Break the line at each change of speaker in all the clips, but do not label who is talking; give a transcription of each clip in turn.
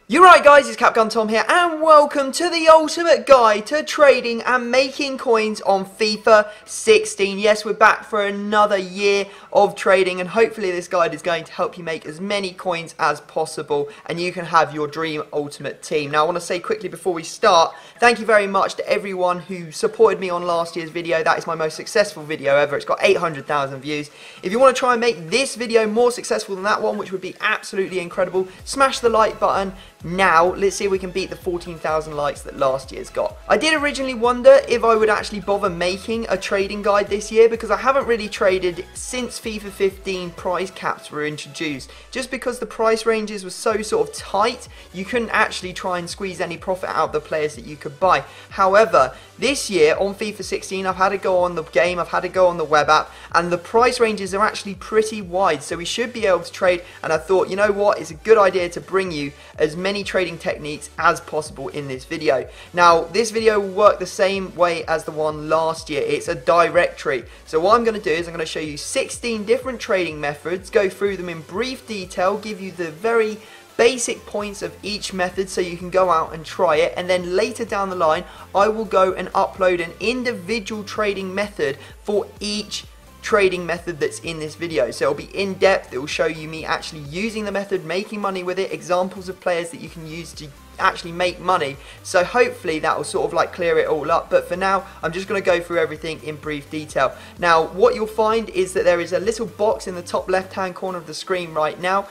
You're right guys, it's Capgun Tom here and welcome to the ultimate guide to trading and making coins on FIFA 16. Yes, we're back for another year of trading and hopefully this guide is going to help you make as many coins as possible and you can have your dream ultimate team. Now I want to say quickly before we start, thank you very much to everyone who supported me on last year's video. That is my most successful video ever. It's got 800,000 views. If you want to try and make this video more successful than that one, which would be absolutely incredible, smash the like button. Now, let's see if we can beat the 14,000 likes that last year's got. I did originally wonder if I would actually bother making a trading guide this year because I haven't really traded since FIFA 15 price caps were introduced. Just because the price ranges were so sort of tight, you couldn't actually try and squeeze any profit out of the players that you could buy. However, this year on FIFA 16, I've had to go on the game, I've had to go on the web app, and the price ranges are actually pretty wide, so we should be able to trade, and I thought, you know what, it's a good idea to bring you as many trading techniques as possible in this video. Now, this video will work the same way as the one last year. It's a directory. So what I'm going to do is I'm going to show you 16 different trading methods, go through them in brief detail, give you the very basic points of each method so you can go out and try it, and then later down the line I will go and upload an individual trading method for each trading method that's in this video. So it'll be in depth, it will show you me actually using the method, making money with it, examples of players that you can use to actually make money. So hopefully that will sort of like clear it all up, but for now I'm just going to go through everything in brief detail. Now what you'll find is that there is a little box in the top left hand corner of the screen right now.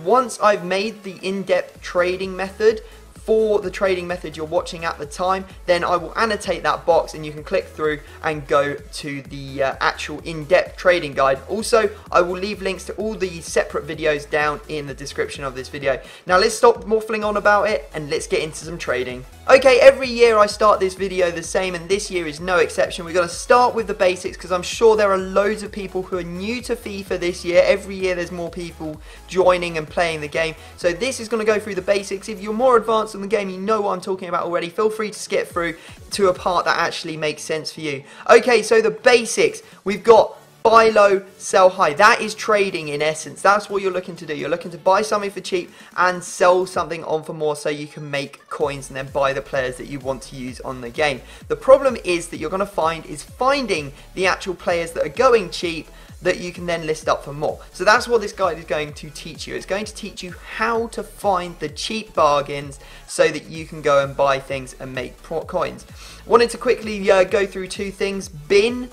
Once I've made the in-depth trading method for the trading method you're watching at the time, then I will annotate that box and you can click through and go to the actual in-depth trading guide. Also, I will leave links to all the separate videos down in the description of this video. Now let's stop waffling on about it and let's get into some trading. Okay, every year I start this video the same and this year is no exception. We're going to start with the basics because I'm sure there are loads of people who are new to FIFA this year. Every year there's more people joining and playing the game. So this is going to go through the basics. If you're more advanced in the game, you know what I'm talking about already, feel free to skip through to a part that actually makes sense for you. Okay, so the basics. We've got buy low, sell high. That is trading in essence. That's what you're looking to do. You're looking to buy something for cheap and sell something on for more so you can make coins and then buy the players that you want to use on the game. The problem is that you're going to find is finding the actual players that are going cheap that you can then list up for more. So that's what this guide is going to teach you. It's going to teach you how to find the cheap bargains so that you can go and buy things and make coins. Wanted to quickly go through two things. BIN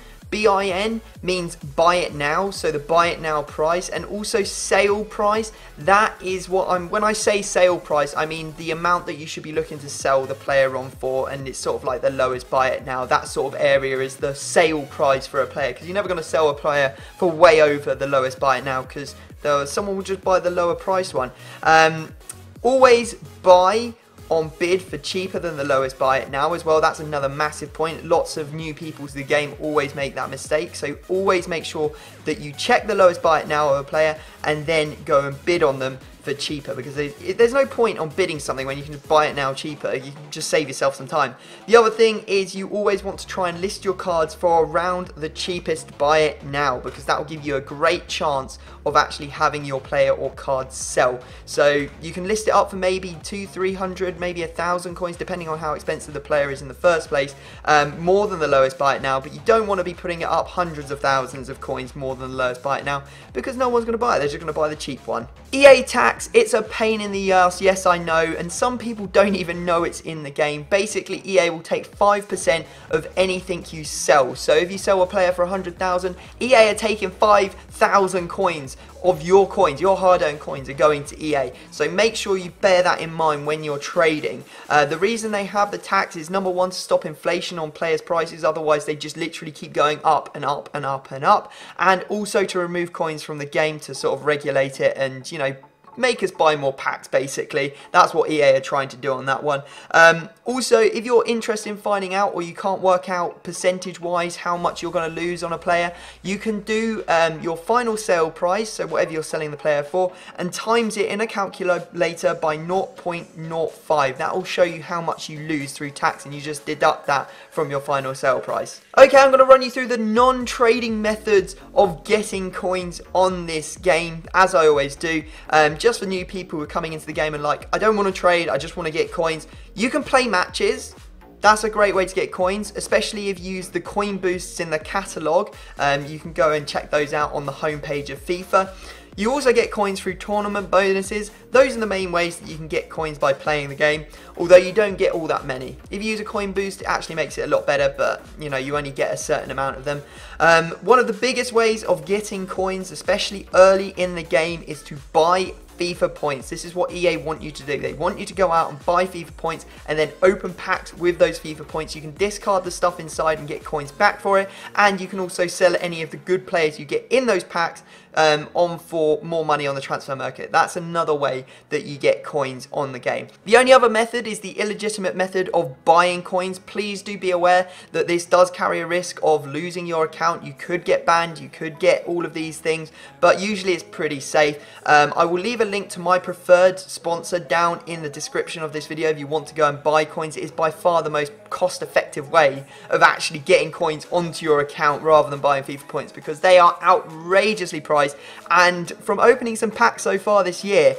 means buy it now, so the buy it now price, and also sale price. That is what when I say sale price, I mean the amount that you should be looking to sell the player on for, and it's sort of like the lowest buy it now. That sort of area is the sale price for a player, because you're never going to sell a player for way over the lowest buy it now, because someone will just buy the lower price one. Always buy on bid for cheaper than the lowest buy it now as well. That's another massive point. Lots of new people to the game always make that mistake, so always make sure that you check the lowest buy it now of a player and then go and bid on them for cheaper, because there's no point on bidding something when you can just buy it now cheaper. You can just save yourself some time. The other thing is you always want to try and list your cards for around the cheapest buy it now, because that will give you a great chance of actually having your player or card sell. So you can list it up for maybe 200-300, maybe 1,000 coins, depending on how expensive the player is in the first place, more than the lowest buy it now, but you don't want to be putting it up hundreds of thousands of coins more than the lowest buy it now, because no one's going to buy it. They're just going to buy the cheap one. EA tax, it's a pain in the ass, yes I know, and some people don't even know it's in the game. Basically, EA will take 5% of anything you sell. So if you sell a player for 100,000, EA are taking 5,000 coins of your coins, your hard-earned coins are going to EA. So make sure you bear that in mind when you're trading. The reason they have the tax is, number one, to stop inflation on players' prices, otherwise they just literally keep going up and up and up and up, and also to remove coins from the game to sort of regulate it and, you know, make us buy more packs, basically. That's what EA are trying to do on that one. Also, if you're interested in finding out, or you can't work out percentage-wise how much you're going to lose on a player, you can do your final sale price, so whatever you're selling the player for, and times it in a calculator by 0.05. That will show you how much you lose through tax, and you just deduct that from your final sale price. Okay, I'm going to run you through the non-trading methods of getting coins on this game, as I always do. just for new people who are coming into the game and like, I don't want to trade, I just want to get coins. You can play matches. That's a great way to get coins, especially if you use the coin boosts in the catalog. You can go and check those out on the homepage of FIFA. You also get coins through tournament bonuses. Those are the main ways that you can get coins by playing the game, although you don't get all that many. If you use a coin boost, it actually makes it a lot better, but you know, you only get a certain amount of them. One of the biggest ways of getting coins, especially early in the game, is to buy FIFA points. This is what EA want you to do. They want you to go out and buy FIFA points and then open packs with those FIFA points. You can discard the stuff inside and get coins back for it, and you can also sell any of the good players you get in those packs on for more money on the transfer market. That's another way that you get coins on the game. The only other method is the illegitimate method of buying coins. Please do be aware that this does carry a risk of losing your account. You could get banned, you could get all of these things, but usually it's pretty safe. I will leave a link to my preferred sponsor down in the description of this video if you want to go and buy coins. It is by far the most cost-effective way of actually getting coins onto your account rather than buying FIFA points, because they are outrageously priced. And from opening some packs so far this year,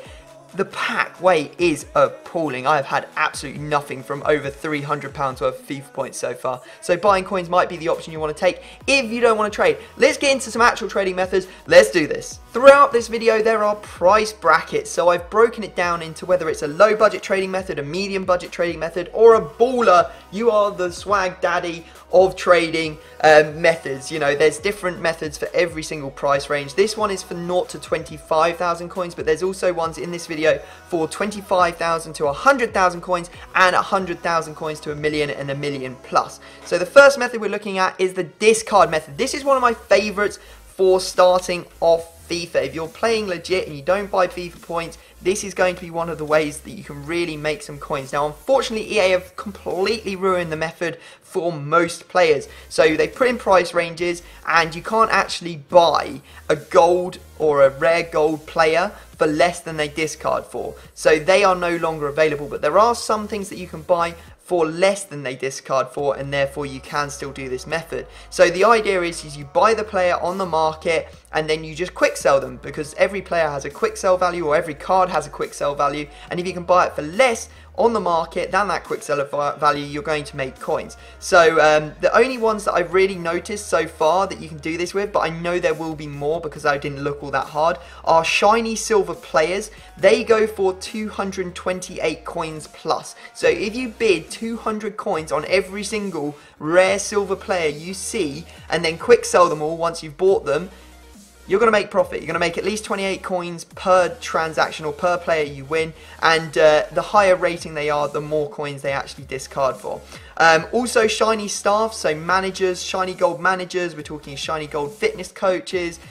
the pack weight is appalling. I have had absolutely nothing from over £300 worth of FIFA points so far. So buying coins might be the option you want to take if you don't want to trade. Let's get into some actual trading methods. Let's do this. Throughout this video, there are price brackets. So I've broken it down into whether it's a low budget trading method, a medium budget trading method, or a baller. You are the swag daddy of trading methods. You know, there's different methods for every single price range. This one is for 0 to 25,000 coins, but there's also ones in this video for 25,000 to 100,000 coins and 100,000 coins to 1 million and 1 million plus. So the first method we're looking at is the discard method. This is one of my favorites for starting off FIFA. If you're playing legit and you don't buy FIFA points, this is going to be one of the ways that you can really make some coins. Now, unfortunately, EA have completely ruined the method for most players. So they put in price ranges and you can't actually buy a gold or a rare gold player for less than they discard for. So they are no longer available, but there are some things that you can buy for less than they discard for, and therefore you can still do this method. So the idea is you buy the player on the market and then you just quick sell them, because every player has a quick sell value, or every card has a quick sell value, and if you can buy it for less on the market than that quick seller value, you're going to make coins. So the only ones that I've really noticed so far that you can do this with, but I know there will be more because I didn't look all that hard, are shiny silver players. They go for 228 coins plus. So if you bid 200 coins on every single rare silver player you see and then quick sell them all once you've bought them, you're going to make profit. You're going to make at least 28 coins per transaction or per player you win, and the higher rating they are, the more coins they actually discard for. Also shiny staff, so managers, shiny gold managers, we're talking shiny gold fitness coaches,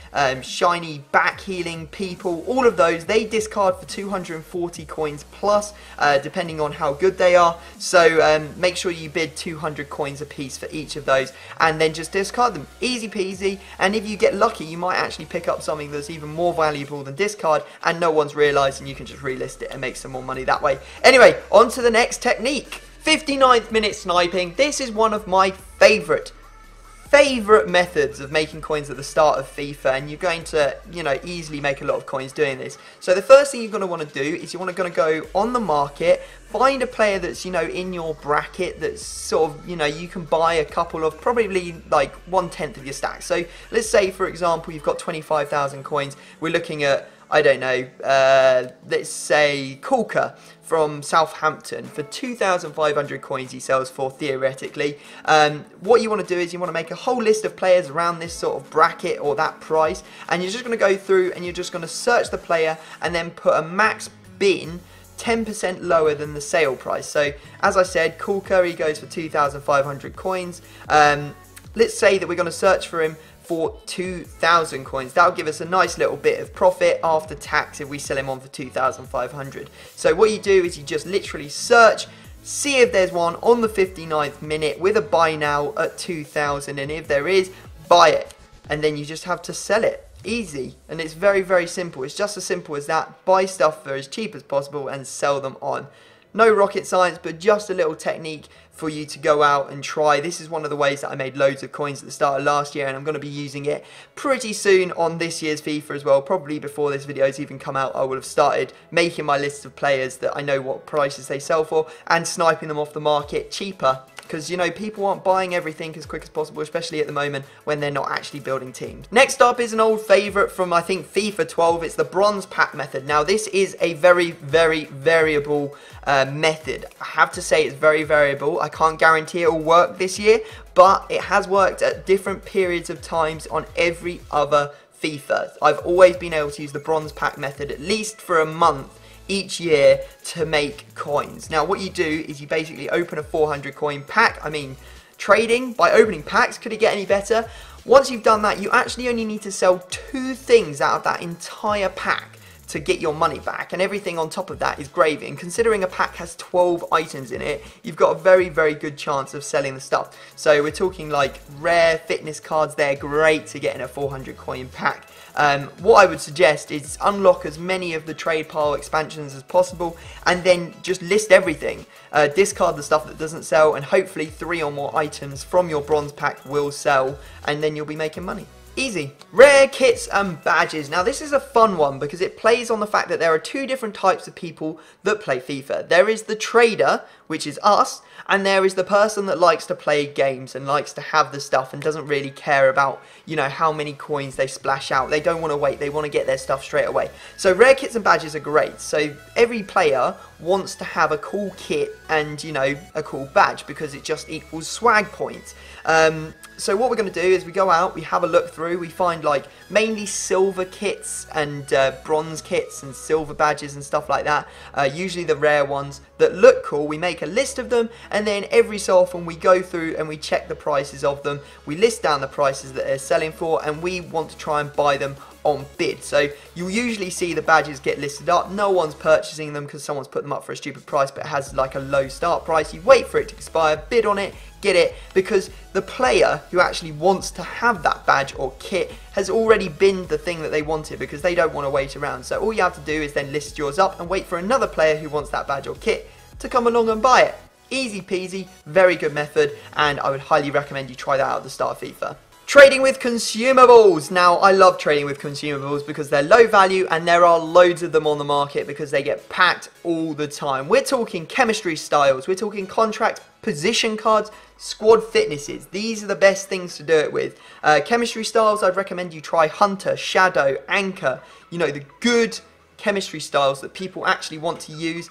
shiny back healing people, all of those, they discard for 240 coins plus, depending on how good they are. So make sure you bid 200 coins a piece for each of those and then just discard them. Easy peasy, and if you get lucky, you might actually pick up something that's even more valuable than discard and no one's realised, and you can just relist it and make some more money that way. Anyway, on to the next technique. 59th minute sniping. This is one of my favourite methods of making coins at the start of FIFA, and you're going to, you know, easily make a lot of coins doing this. So the first thing you're going to want to do is you want to go on the market, find a player that's, you know, in your bracket that's sort of, you know, you can buy a couple of, probably like 1/10 of your stack. So let's say, for example, you've got 25,000 coins. We're looking at, I don't know, let's say Kulka from Southampton. For 2,500 coins he sells for, theoretically. What you want to do is you want to make a whole list of players around this sort of bracket or that price, and you're just going to go through and you're just going to search the player and then put a max bin 10% lower than the sale price. So as I said, Kulka, he goes for 2,500 coins. Let's say that we're going to search for him for 2,000 coins. That'll give us a nice little bit of profit after tax if we sell him on for 2,500. So what you do is you just literally search, see if there's one on the 59th minute with a buy now at 2,000, and if there is, buy it, and then you just have to sell it. Easy, and it's very, very simple. It's just as simple as that. Buy stuff for as cheap as possible and sell them on. No rocket science, but just a little technique for you to go out and try. This is one of the ways that I made loads of coins at the start of last year, and I'm going to be using it pretty soon on this year's FIFA as well. Probably before this video has even come out, I will have started making my list of players that I know what prices they sell for and sniping them off the market cheaper. Because, you know, people aren't buying everything as quick as possible, especially at the moment when they're not actually building teams. Next up is an old favourite from, I think, FIFA 12. It's the bronze pack method. Now, this is a very, very variable method. I have to say it's very variable. I can't guarantee it will work this year, but it has worked at different periods of times on every other FIFA. I've always been able to use the bronze pack method at least for a month each year to make coins. Now what you do is you basically open a 400 coin pack. I mean, trading by opening packs, could it get any better? Once you've done that, you actually only need to sell 2 things out of that entire pack to get your money back, and everything on top of that is gravy. And considering a pack has 12 items in it, you've got a very, very good chance of selling the stuff. So we're talking like rare fitness cards. They're great to get in a 400 coin pack. What I would suggest is unlock as many of the trade pile expansions as possible, and then just list everything. Discard the stuff that doesn't sell, and hopefully 3 or more items from your bronze pack will sell, and then you'll be making money. Easy. Rare kits and badges. Now this is a fun one because it plays on the fact that there are 2 different types of people that play FIFA. There is the trader, which is us, and there is the person that likes to play games and likes to have the stuff and doesn't really care about, you know, how many coins they splash out. They don't want to wait, they want to get their stuff straight away. So rare kits and badges are great. So every player wants to have a cool kit and, you know, a cool badge because it just equals swag points. So what we're going to do is we go out, we have a look through, we find like mainly silver kits and bronze kits and silver badges and stuff like that. Usually the rare ones that look cool. We make a list of them, and then every so often we go through and we check the prices of them. We list down the prices that they're selling for, and we want to try and buy them on bid. So you'll usually see the badges get listed up. No one's purchasing them because someone's put them up for a stupid price, but it has like a low start price. You wait for it to expire, bid on it, get it, because the player who actually wants to have that badge or kit has already binned the thing that they wanted because they don't want to wait around. So all you have to do is then list yours up and wait for another player who wants that badge or kit to come along and buy it. Easy peasy, very good method, and I would highly recommend you try that out at the start of FIFA. Trading with consumables. Now, I love trading with consumables because they're low value and there are loads of them on the market because they get packed all the time. We're talking chemistry styles, we're talking contract position cards, squad fitnesses. These are the best things to do it with. Chemistry styles, I'd recommend you try Hunter, Shadow, Anchor, you know, the good chemistry styles that people actually want to use.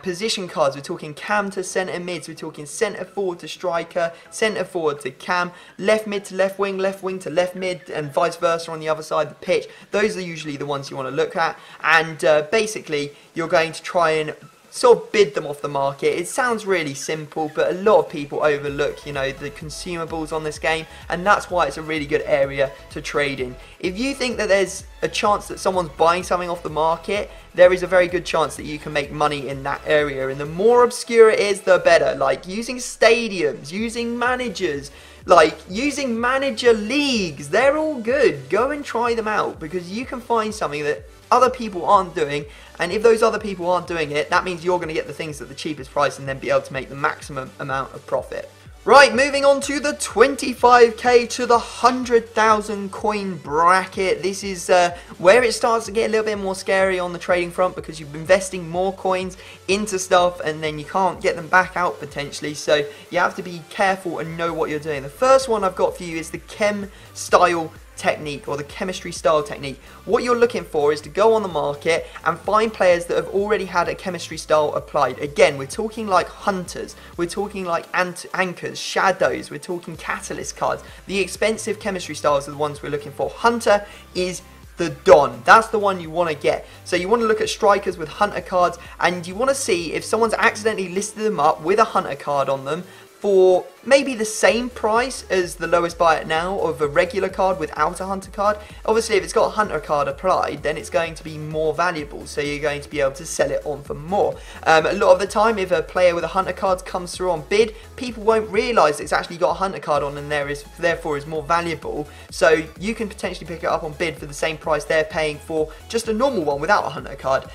Position cards, we're talking cam to centre mids, we're talking centre forward to striker, centre forward to cam, left mid to left wing to left mid, and vice versa on the other side of the pitch. Those are usually the ones you want to look at, and basically you're going to try and sort of bid them off the market. It sounds really simple, but a lot of people overlook, you know, the consumables on this game, and that's why it's a really good area to trade in. If you think that there's a chance that someone's buying something off the market, there is a very good chance that you can make money in that area, and the more obscure it is, the better. Like using stadiums, using managers, like using manager leagues, they're all good. Go and try them out because you can find something that other people aren't doing, and if those other people aren't doing it, that means you're going to get the things at the cheapest price and then be able to make the maximum amount of profit. Right, moving on to the 25k to the 100,000 coin bracket. This is where it starts to get a little bit more scary on the trading front because you're investing more coins into stuff and then you can't get them back out potentially. So you have to be careful and know what you're doing. The first one I've got for you is the chem style technique, or the chemistry style technique. What you're looking for is to go on the market and find players that have already had a chemistry style applied. Again, we're talking like hunters, we're talking like anchors, shadows, we're talking catalyst cards. The expensive chemistry styles are the ones we're looking for. Hunter is the Don. That's the one you want to get. So you want to look at strikers with hunter cards, and you want to see if someone's accidentally listed them up with a hunter card on them for maybe the same price as the lowest buy it now of a regular card without a hunter card. Obviously, if it's got a hunter card applied, then it's going to be more valuable, so you're going to be able to sell it on for more. A lot of the time, if a player with a hunter card comes through on bid, people won't realise it's actually got a hunter card on and therefore is more valuable. So you can potentially pick it up on bid for the same price they're paying for just a normal one without a hunter card.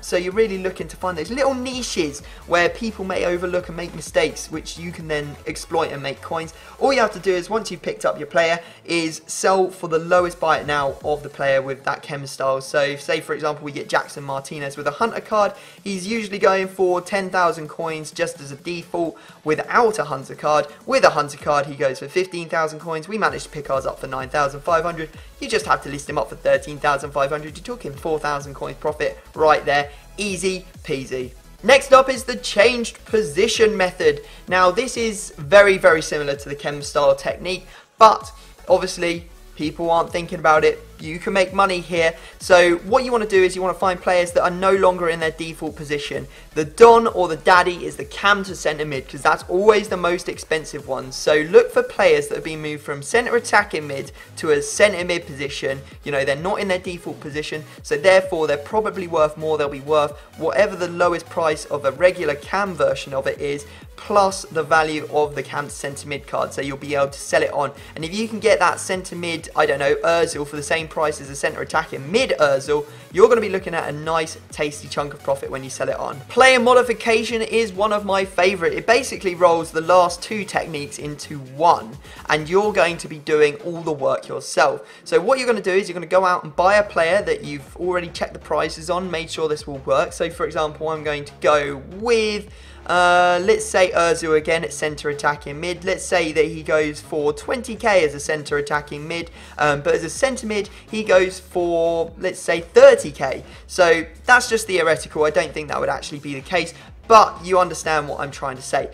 So you're really looking to find those little niches where people may overlook and make mistakes, which you can then exploit and make coins. All you have to do is, once you've picked up your player, is sell for the lowest buy it now of the player with that chem style. So say for example we get Jackson Martinez with a hunter card. He's usually going for 10,000 coins just as a default without a hunter card. With a hunter card he goes for 15,000 coins. We managed to pick ours up for 9,500. You just have to list him up for 13,500. You're talking 4,000 coins profit right there. Easy peasy. Next up is the changed position method. Now this is very, very similar to the chem style technique, but obviously people aren't thinking about it. You can make money here. So what you want to do is you want to find players that are no longer in their default position. The Don or the Daddy is the cam to centre mid, because that's always the most expensive one. So look for players that have been moved from centre attacking mid to a centre mid position. You know, they're not in their default position, so therefore they're probably worth more. They'll be worth whatever the lowest price of a regular cam version of it is, plus the value of the cam to centre mid card. So you'll be able to sell it on. And if you can get that centre mid, I don't know, Ozil for the same price as a centre attacking mid Ozil, you're going to be looking at a nice tasty chunk of profit when you sell it on. Player modification is one of my favourite. It basically rolls the last two techniques into one, and you're going to be doing all the work yourself. So what you're going to do is you're going to go out and buy a player that you've already checked the prices on, made sure this will work. So for example, I'm going to go with let's say Ozil again at centre attacking mid. Let's say that he goes for 20k as a centre attacking mid, but as a centre mid he goes for, let's say, 30k. So that's just theoretical. I don't think that would actually be the case, but you understand what I'm trying to say.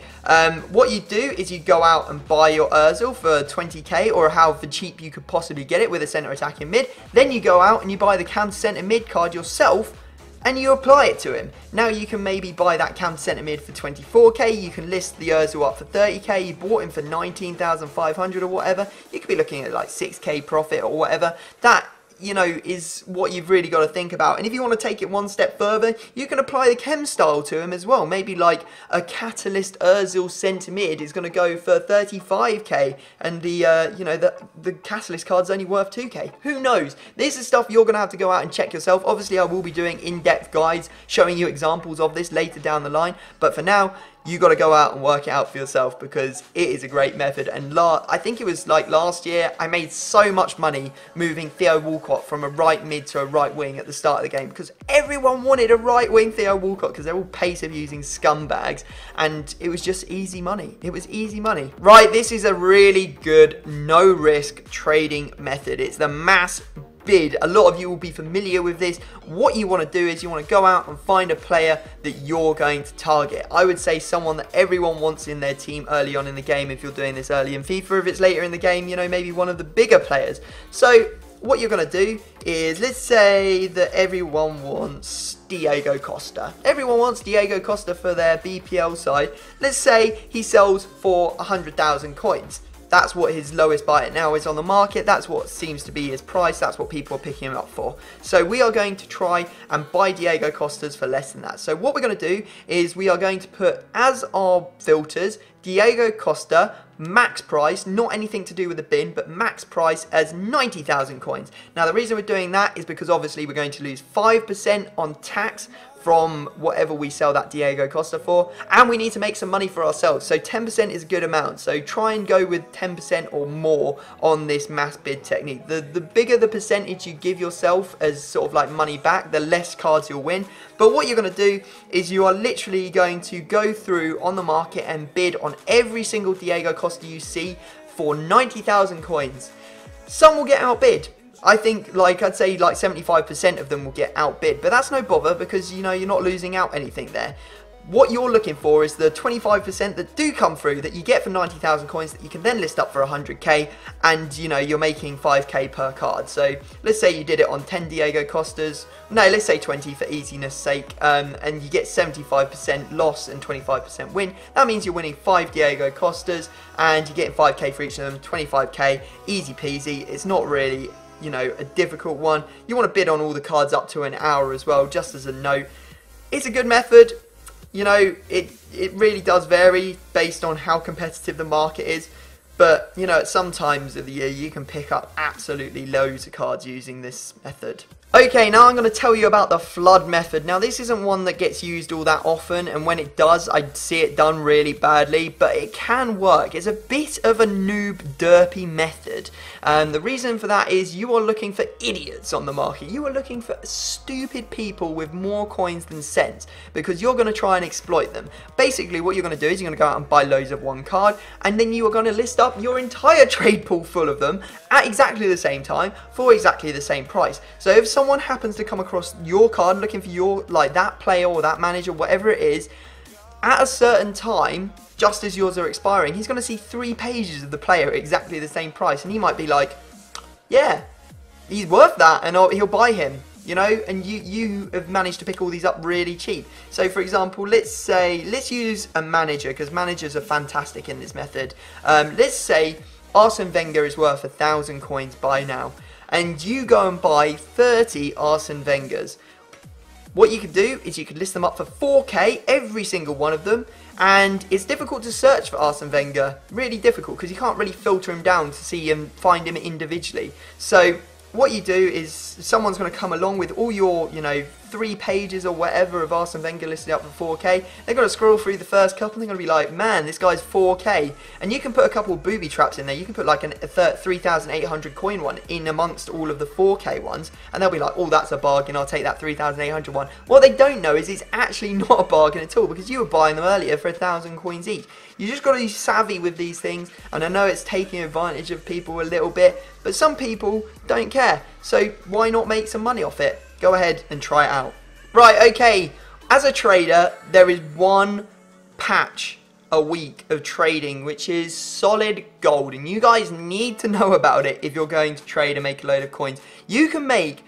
What you do is you go out and buy your Ozil for 20k, or however cheap you could possibly get it with a centre attacking mid. Then you go out and you buy the cam centre mid card yourself, and you apply it to him. Now you can maybe buy that cam centre mid for 24k, you can list the Ozil up for 30k, you bought him for 19,500 or whatever, you could be looking at like 6k profit or whatever. That, you know, is what you've really got to think about. And if you want to take it one step further, you can apply the chem style to him as well. Maybe like a Catalyst Ozil centre mid is going to go for 35k, and the you know, the Catalyst card's only worth 2k. Who knows? This is stuff you're going to have to go out and check yourself. Obviously I will be doing in-depth guides showing you examples of this later down the line, but for now you got to go out and work it out for yourself, because it is a great method. And I think it was like last year, I made so much money moving Theo Walcott from a right mid to a right wing at the start of the game, because everyone wanted a right wing Theo Walcott, because they're all passive using scumbags, and it was just easy money. It was easy money. Right, this is a really good no risk trading method. It's the mass bid. A lot of you will be familiar with this. What you want to do is you want to go out and find a player that you're going to target. I would say someone that everyone wants in their team early on in the game, if you're doing this early in FIFA. If it's later in the game, you know, maybe one of the bigger players. So what you're going to do is, let's say that everyone wants Diego Costa. Everyone wants Diego Costa for their BPL side. Let's say he sells for 100,000 coins. That's what his lowest buy it now is on the market. That's what seems to be his price. That's what people are picking him up for. So we are going to try and buy Diego Costas for less than that. So what we're going to do is we are going to put as our filters Diego Costa, max price, not anything to do with the bin, but max price as 90,000 coins. Now the reason we're doing that is because obviously we're going to lose 5% on tax from whatever we sell that Diego Costa for, and we need to make some money for ourselves, so 10% is a good amount. So try and go with 10% or more on this mass bid technique. The bigger the percentage you give yourself as sort of like money back, the less cards you'll win. But what you're going to do is you are literally going to go through on the market and bid on every single Diego Costa you see for 90,000 coins. Some will get outbid. I think, like, I'd say like 75% of them will get outbid, but that's no bother, because, you know, you're not losing out anything there. what you're looking for is the 25% that do come through that you get for 90,000 coins that you can then list up for 100k, and you know, you're making 5k per card. So let's say you did it on 10 Diego Costas, no, let's say 20 for easiness sake, and you get 75% loss and 25% win. That means you're winning 5 Diego Costas and you're getting 5k for each of them, 25k, easy peasy. It's not really, you know, a difficult one. You want to bid on all the cards up to an hour as well, just as a note. It's a good method. You know, it really does vary based on how competitive the market is. But, you know, at some times of the year, you can pick up absolutely loads of cards using this method. Okay, now I'm going to tell you about the flood method. Now, this isn't one that gets used all that often, and when it does, I see it done really badly, but it can work. It's a bit of a noob, derpy method. The reason for that is you are looking for idiots on the market. You are looking for stupid people with more coins than sense, because you're going to try and exploit them. Basically, what you're going to do is you're going to go out and buy loads of one card, and then you are going to list up your entire trade pool full of them at exactly the same time for exactly the same price. So if someone happens to come across your card looking for your, like, that player or that manager, whatever it is, at a certain time, just as yours are expiring, he's going to see 3 pages of the player at exactly the same price, and he might be like, yeah, he's worth that, and he'll buy him, you know, and you have managed to pick all these up really cheap. So for example, let's use a manager, because managers are fantastic in this method. Let's say Arsene Wenger is worth 1,000 coins by now, and you go and buy 30 Arsene Wengers. What you could do is you could list them up for 4k, every single one of them, and it's difficult to search for Arsene Wenger, really difficult, because you can't really filter him down to see and find him individually. So what you do is someone's going to come along with all your, you know, 3 pages or whatever of Arsene Wenger listed up for 4k. They're going to scroll through the first couple and they're going to be like, man, this guy's 4k. And you can put a couple of booby traps in there. You can put like a 3,800 coin one in amongst all of the 4k ones, and they'll be like, oh, that's a bargain, I'll take that 3,800 one. What they don't know is it's actually not a bargain at all, because you were buying them earlier for 1,000 coins each. You just got to be savvy with these things, and I know it's taking advantage of people a little bit, but some people don't care. So why not make some money off it? Go ahead and try it out. Right, okay, as a trader, there is one patch a week of trading which is solid gold, and you guys need to know about it if you're going to trade and make a load of coins. You can make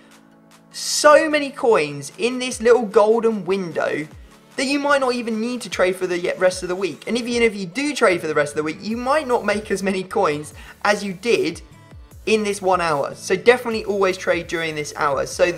so many coins in this little golden window that you might not even need to trade for the rest of the week. And even if you do trade for the rest of the week, you might not make as many coins as you did in this 1 hour. So definitely always trade during this hour. So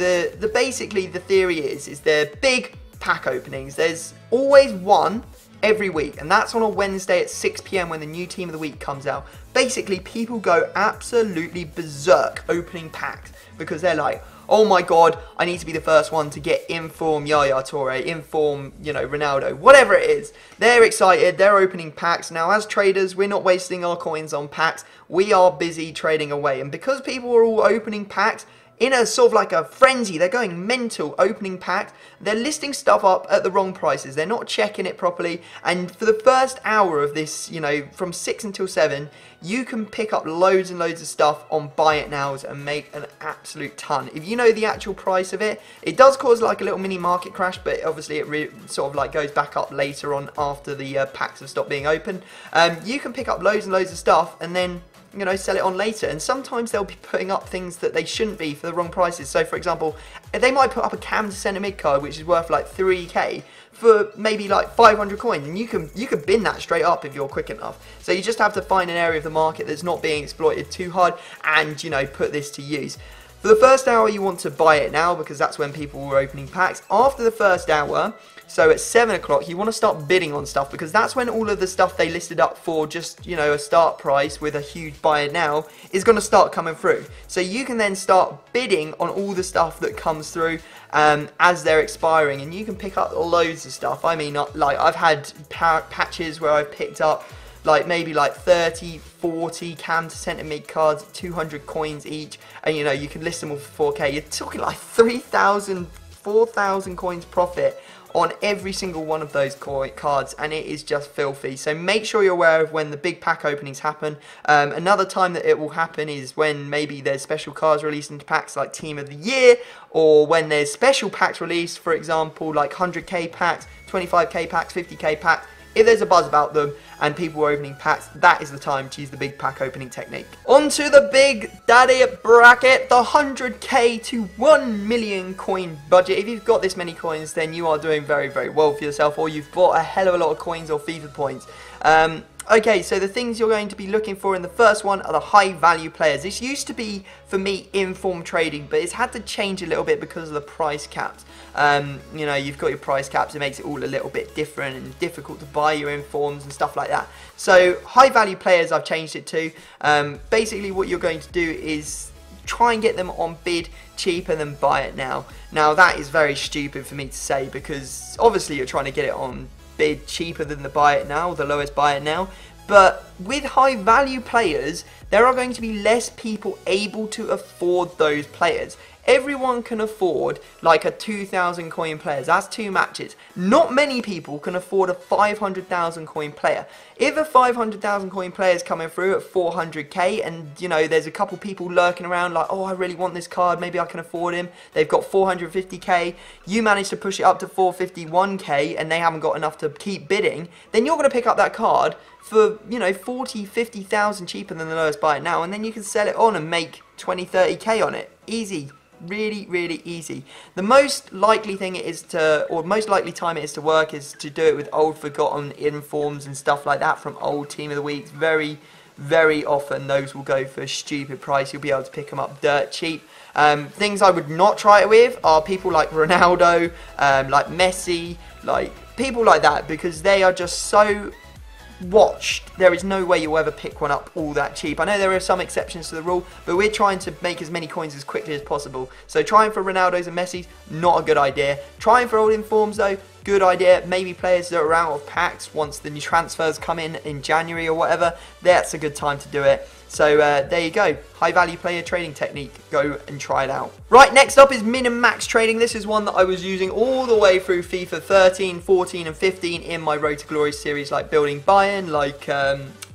basically the theory is they're big pack openings. There's always one every week, and that's on a Wednesday at 6 PM when the new team of the week comes out. Basically, people go absolutely berserk opening packs because they're like, oh my god, I need to be the first one to get inform Yaya Toure, inform, you know, Ronaldo, whatever it is. They're excited, they're opening packs. Now, as traders, we're not wasting our coins on packs. We are busy trading away. And because people are all opening packs in a sort of like a frenzy, they're going mental opening packs, they're listing stuff up at the wrong prices, they're not checking it properly, and for the first hour of this, you know, from 6 until 7, you can pick up loads and loads of stuff on buy it nows and make an absolute ton. If you know the actual price of it, it does cause like a little mini market crash, but obviously it sort of like goes back up later on after the packs have stopped being open. You can pick up loads and loads of stuff and then, you know, sell it on later, and sometimes they'll be putting up things that they shouldn't be for the wrong prices. So for example, they might put up a cam to centre mid card which is worth like 3k for maybe like 500 coins, and you can bin that straight up if you're quick enough. So you just have to find an area of the market that's not being exploited too hard and, you know, put this to use. For the first hour, you want to buy it now because that's when people were opening packs. After the first hour, so at 7 o'clock, you want to start bidding on stuff because that's when all of the stuff they listed up for just, you know, a start price with a huge buy it now is going to start coming through. So you can then start bidding on all the stuff that comes through as they're expiring, and you can pick up loads of stuff. I mean, like, I've had patches where I've picked up like maybe like 30, 40 cam to centre mid cards, 200 coins each, and you know, you can list them all for 4k. You're talking like 3,000, 4,000 coins profit on every single one of those cards, and it is just filthy. So make sure you're aware of when the big pack openings happen. Another time that it will happen is when maybe there's special cards released into packs like Team of the Year, or when there's special packs released, for example, like 100k packs, 25k packs, 50k packs. If there's a buzz about them and people are opening packs, that is the time to use the big pack opening technique. On to the big daddy bracket, the 100k to 1 million coin budget. If you've got this many coins, then you are doing very, very well for yourself, or you've bought a hell of a lot of coins or FIFA points. Okay, so the things you're going to be looking for in the first one are the high value players. This used to be, for me, inform trading, but it's had to change a little bit because of the price caps. You know, you've got your price caps, it makes it all a little bit different and difficult to buy your informs and stuff like that. So high value players I've changed it to. Basically what you're going to do is try and get them on bid cheaper than buy it now. Now that is very stupid for me to say, because obviously you're trying to get it on bid cheaper than the buy it now, the lowest buy it now. But with high value players, there are going to be less people able to afford those players. Everyone can afford like a 2,000 coin player. That's 2 matches. Not many people can afford a 500,000 coin player. If a 500,000 coin player is coming through at 400k, and you know there's a couple people lurking around like, oh, I really want this card, maybe I can afford him. They've got 450k. You manage to push it up to 451k, and they haven't got enough to keep bidding. Then you're going to pick up that card for, you know, 40, 50,000 cheaper than the lowest buy it now, and then you can sell it on and make 20, 30k on it. Easy. Really, really easy. The most likely thing it is to, or most likely time it is to work, is to do it with old forgotten informs and stuff like that from old Team of the Weeks. Very, very often those will go for a stupid price. You'll be able to pick them up dirt cheap. Things I would not try it with are people like Ronaldo, like Messi, like people like that, because they are just so watched. There is no way you'll ever pick one up all that cheap. I know there are some exceptions to the rule, but we're trying to make as many coins as quickly as possible. So trying for Ronaldo's and Messi's, not a good idea. Trying for old informs though, good idea. Maybe players that are out of packs once the new transfers come in January or whatever, that's a good time to do it. So there you go, high value player trading technique, go and try it out. Right, next up is min and max trading. This is one that I was using all the way through FIFA 13, 14 and 15 in my Road to Glory series, like building Bayern, like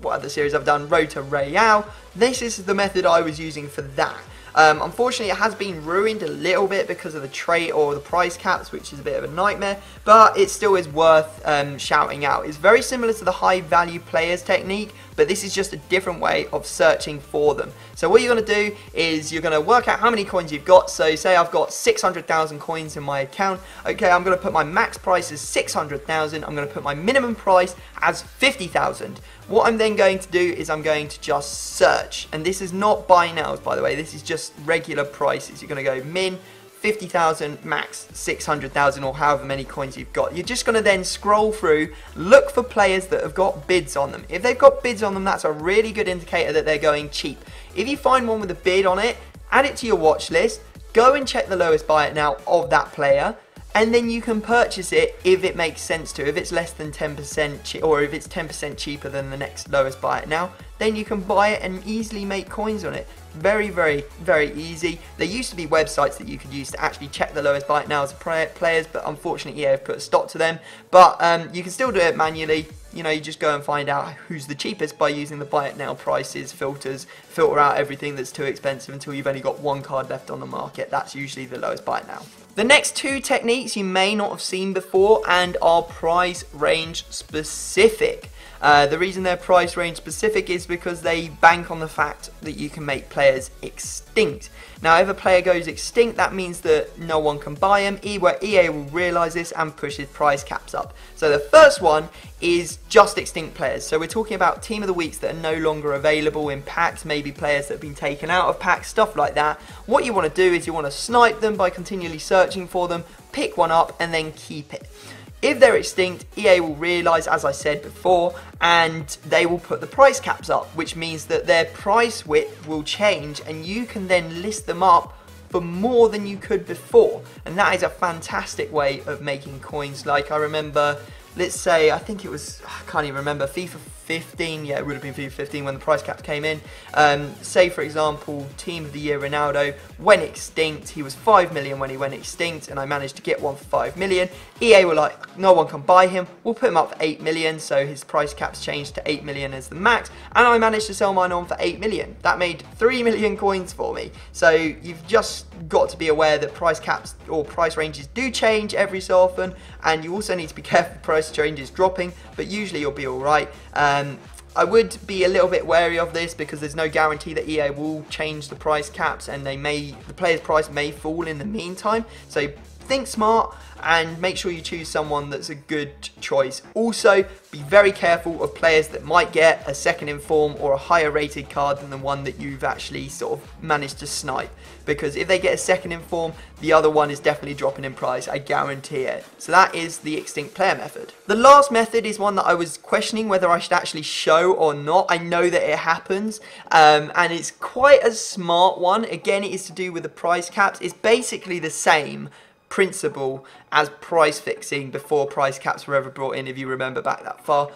what other series I've done, Road to Real. This is the method I was using for that. Unfortunately, it has been ruined a little bit because of the trade or the price caps, which is a bit of a nightmare, but it still is worth shouting out. It's very similar to the high value players technique, but this is just a different way of searching for them. So what you're going to do is you're going to work out how many coins you've got. So say I've got 600,000 coins in my account. Okay, I'm going to put my max price as 600,000. I'm going to put my minimum price as 50,000. What I'm then going to do is I'm going to just search. And this is not buy nows, by the way. This is just regular prices. You're going to go min 50,000, max 600,000, or however many coins you've got. You're just going to then scroll through, look for players that have got bids on them. If they've got bids on them, that's a really good indicator that they're going cheap. If you find one with a bid on it, add it to your watch list, go and check the lowest buy it now of that player, and then you can purchase it if it makes sense to. If it's less than 10% or if it's 10% cheaper than the next lowest buy it now, then you can buy it and easily make coins on it. Very, very, very easy. There used to be websites that you could use to actually check the lowest buy it now as players, but unfortunately EA have put a stop to them. But you can still do it manually. You know, you just go and find out who's the cheapest by using the buy it now prices, filters, filter out everything that's too expensive until you've only got one card left on the market. That's usually the lowest buy it now. The next two techniques you may not have seen before and are price range specific. The reason they're price range specific is because they bank on the fact that you can make players extinct. Now, if a player goes extinct, that means that no one can buy him, where EA will realise this and push his price caps up. So the first one is just extinct players. So we're talking about Team of the Weeks that are no longer available in packs, maybe players that have been taken out of packs, stuff like that. What you want to do is you want to snipe them by continually searching for them, pick one up and then keep it. If they're extinct, EA will realise, as I said before, and they will put the price caps up, which means that their price width will change and you can then list them up for more than you could before. And that is a fantastic way of making coins. Like I remember let's say, I think it was, I can't even remember, FIFA 15, yeah, it would have been FIFA 15 when the price caps came in. Say, for example, Team of the Year Ronaldo went extinct. He was 5 million when he went extinct, and I managed to get one for 5 million. EA were like, no one can buy him. We'll put him up for 8 million, so his price caps changed to 8 million as the max, and I managed to sell mine on for 8 million. That made 3 million coins for me. So you've just got to be aware that price caps or price ranges do change every so often, and you also need to be careful price changes dropping, but usually you'll be alright. I would be a little bit wary of this because there's no guarantee that EA will change the price caps, and the player's price may fall in the meantime. So think smart and make sure you choose someone that's a good choice. Also, be very careful of players that might get a second in form or a higher rated card than the one that you've actually sort of managed to snipe, because if they get a second in form, the other one is definitely dropping in price, I guarantee it. So that is the extinct player method. The last method is one that I was questioning whether I should actually show or not. I know that it happens, and it's quite a smart one. Again, it is to do with the price caps. It's basically the same principle as price fixing before price caps were ever brought in, if you remember back that far.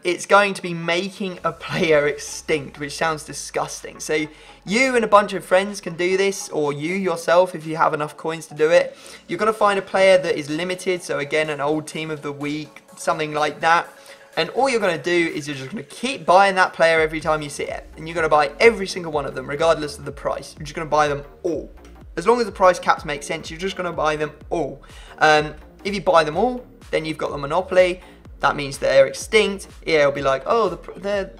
It's going to be making a player extinct, which sounds disgusting. So you and a bunch of friends can do this, or you yourself if you have enough coins to do it. You're going to find a player that is limited, so again an old team of the week, something like that. And all you're going to do is you're just going to keep buying that player every time you see it, and you're going to buy every single one of them regardless of the price. You're just going to buy them all. As long as the price caps make sense, you're just going to buy them all. If you buy them all, then you've got the monopoly. That means they're extinct. EA will be like, oh, they've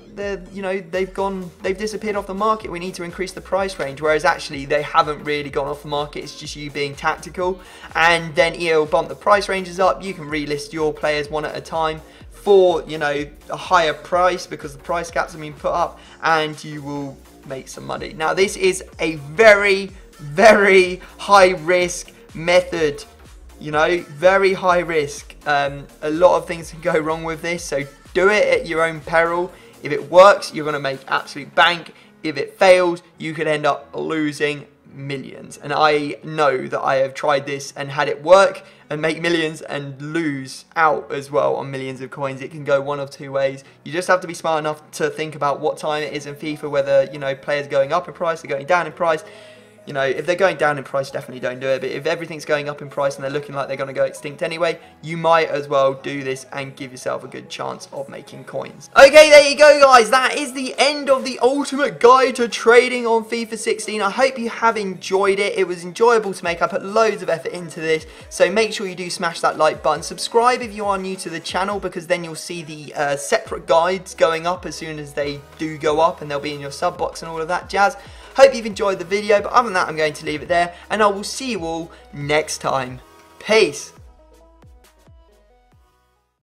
disappeared off the market. We need to increase the price range. Whereas actually they haven't really gone off the market. It's just you being tactical. And then EA will bump the price ranges up. You can relist your players one at a time for, a higher price because the price caps have been put up, and you will make some money. Now, this is a very high risk method, very high risk. A lot of things can go wrong with this, so do it at your own peril. If it works, you're going to make absolute bank. If it fails, you could end up losing millions. And I know that I have tried this and had it work and make millions and lose out as well on millions of coins. It can go one of two ways. You just have to be smart enough to think about what time it is in FIFA, whether players are going up in price or going down in price. If they're going down in price, definitely don't do it. But if everything's going up in price and they're looking like they're going to go extinct anyway, you might as well do this and give yourself a good chance of making coins. Okay, there you go, guys. That is the end of the ultimate guide to trading on FIFA 16. I hope you have enjoyed it. It was enjoyable to make. I put loads of effort into this. So make sure you do smash that like button. Subscribe if you are new to the channel, because then you'll see the separate guides going up as soon as they do go up, and they'll be in your sub box and all of that jazz. Hope you've enjoyed the video, but other than that, I'm going to leave it there, and I will see you all next time. Peace.